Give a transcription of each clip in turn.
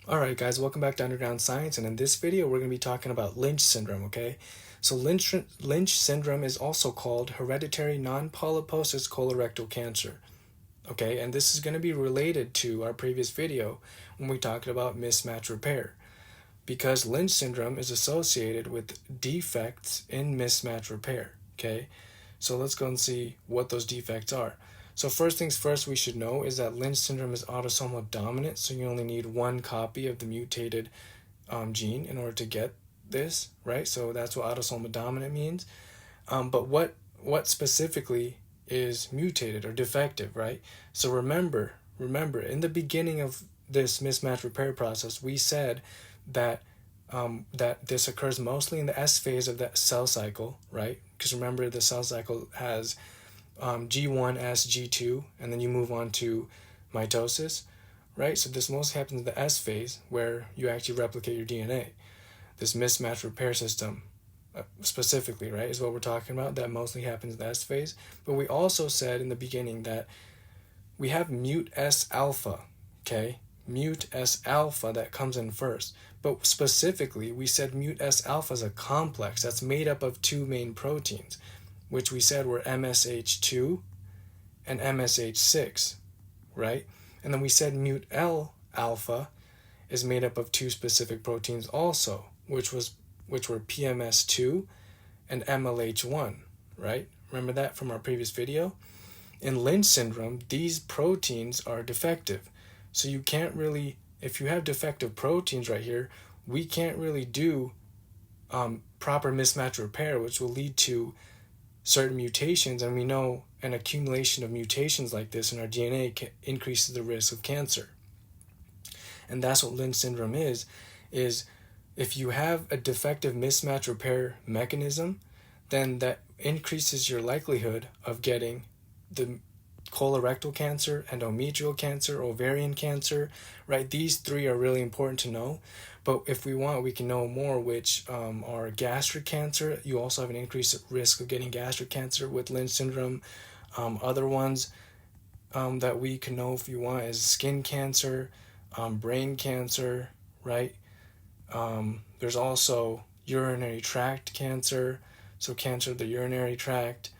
Alright guys, welcome back to Underground Science, and in this video we're going to be talking about Lynch syndrome, okay? So Lynch syndrome is also called hereditary non-polyposis colorectal cancer, okay? And this is going to be related to our previous video when we talked about mismatch repair, because Lynch syndrome is associated with defects in mismatch repair, okay? So let's go and see what those defects are. So first things first, we should know is that Lynch syndrome is autosomal dominant, so you only need one copy of the mutated gene in order to get this, right? So that's what autosomal dominant means. But what specifically is mutated or defective, right? So remember, in the beginning of this mismatch repair process, we said that that this occurs mostly in the S phase of the cell cycle, right? Because remember, the cell cycle has G1S, G2, and then you move on to mitosis, right? So this mostly happens in the S phase where you actually replicate your DNA. This mismatch repair system, specifically, right, is what we're talking about. That mostly happens in the S phase. But we also said in the beginning that we have mut S alpha, okay? Mut S alpha that comes in first. But specifically, we said mut S alpha is a complex that's made up of two main proteins, which we said were MSH2 and MSH6, right? And then we said mut L alpha is made up of two specific proteins also, which were PMS2 and MLH1, right? Remember that from our previous video? In Lynch syndrome, these proteins are defective. So you can't really, if you have defective proteins right here, we can't really do proper mismatch repair, which will lead to certain mutations, and we know an accumulation of mutations like this in our DNA increases the risk of cancer. And that's what Lynch syndrome is if you have a defective mismatch repair mechanism, then that increases your likelihood of getting the colorectal cancer, endometrial cancer, ovarian cancer, right? These three are really important to know. But if we want, we can know more, which are gastric cancer. You also have an increased risk of getting gastric cancer with Lynch syndrome. Other ones that we can know if you want is skin cancer, brain cancer, right? There's also urinary tract cancer, so cancer of the urinary tract,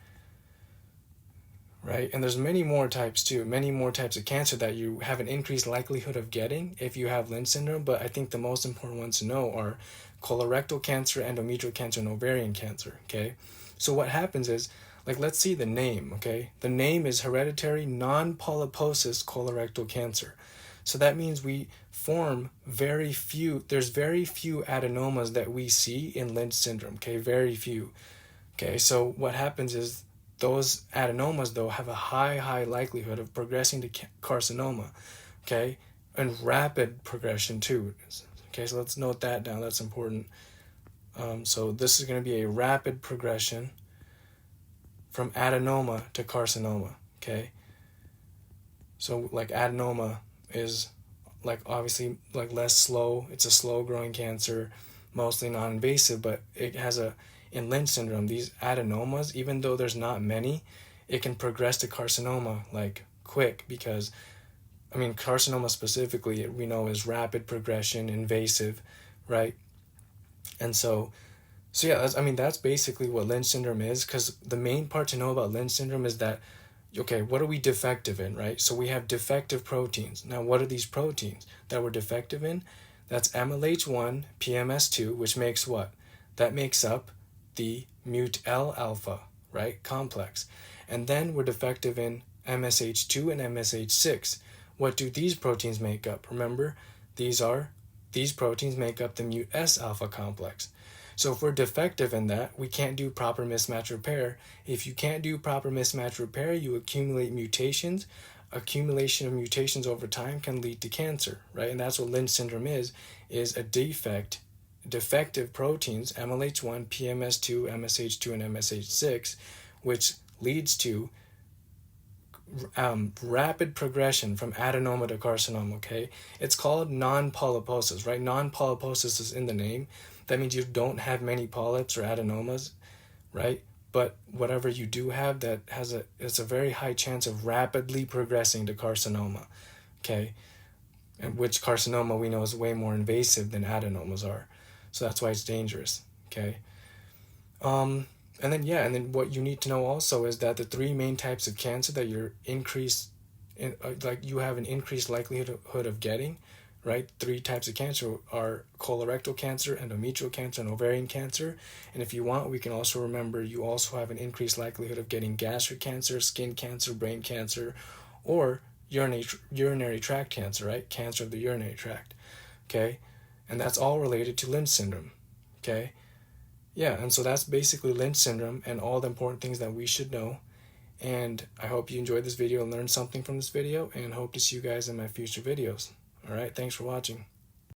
right? And there's many more types too, many more types of cancer that you have an increased likelihood of getting if you have Lynch syndrome. But I think the most important ones to know are colorectal cancer, endometrial cancer, and ovarian cancer, okay? So what happens is, like, let's see the name, okay? The name is hereditary non-polyposis colorectal cancer. So that means we form there's very few adenomas that we see in Lynch syndrome, okay? Very few. Okay, so what happens is those adenomas, though, have a high likelihood of progressing to carcinoma, okay? And rapid progression, too. Okay, so let's note that down. That's important. So this is going to be a rapid progression from adenoma to carcinoma, okay? So, like, adenoma is, like, obviously, like, less slow. It's a slow-growing cancer, mostly non-invasive, but it has in Lynch syndrome, these adenomas, even though there's not many, it can progress to carcinoma, like, quick, because, I mean, carcinoma specifically, we know is rapid progression, invasive, right? And so yeah, that's basically what Lynch syndrome is, because the main part to know about Lynch syndrome is that, okay, what are we defective in, right? So we have defective proteins. Now, what are these proteins that we're defective in? That's MLH1, PMS2, which makes what? That makes up the mut L alpha, right, complex. And then we're defective in MSH2 and MSH6. What do these proteins make up? Remember, these proteins make up the mut S alpha complex. So if we're defective in that, we can't do proper mismatch repair. If you can't do proper mismatch repair, you accumulate mutations. Accumulation of mutations over time can lead to cancer, right? And that's what Lynch syndrome is a defective proteins, MLH1, PMS2, MSH2, and MSH6, which leads to rapid progression from adenoma to carcinoma, okay? It's called non-polyposis, right? Non-polyposis is in the name. That means you don't have many polyps or adenomas, right? But whatever you do have, it's a very high chance of rapidly progressing to carcinoma, okay? and which carcinoma we know is way more invasive than adenomas are. So that's why it's dangerous, okay? And then what you need to know also is that the three main types of cancer that you have an increased likelihood of getting, right? Three types of cancer are colorectal cancer, endometrial cancer, and ovarian cancer. And if you want, we can also remember you also have an increased likelihood of getting gastric cancer, skin cancer, brain cancer, or urinary tract cancer, right? Cancer of the urinary tract, okay? And that's all related to Lynch syndrome, okay? Yeah, and so that's basically Lynch syndrome and all the important things that we should know. And I hope you enjoyed this video and learned something from this video, and hope to see you guys in my future videos. All right, thanks for watching.